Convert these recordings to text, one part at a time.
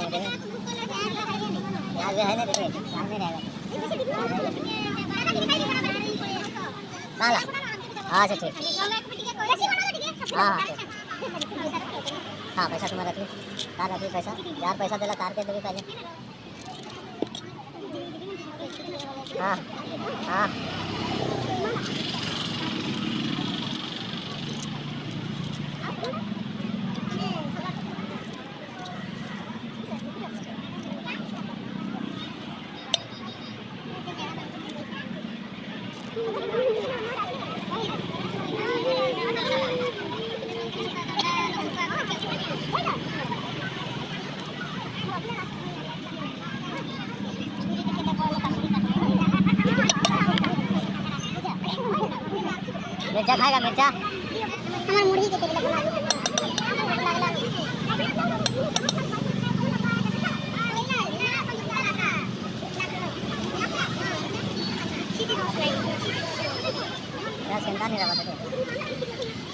मुझे यार है ना देखो ध्यान नहीं रहेगा काला हाँ अच्छा ठीक हाँ हाँ पैसा तुम्हारा रखी कार रखी पैसा यार पैसा देला कार के देवी पहले हाँ हाँ मिर्चा खाएगा मिर्चा हमारे मुर्गी के तेल बना यार चिंता नहीं रहा तो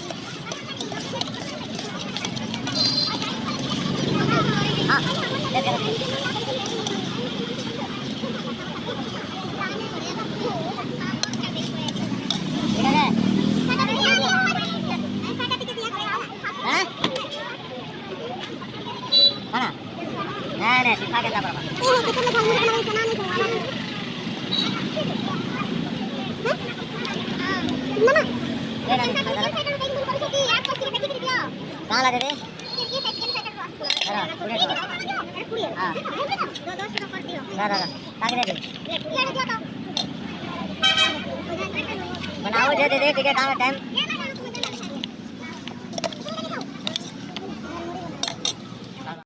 हाँ नहीं सिखा के जा बाबा कहाँ लगे रे बनाओ दे दे ठीक है टाइम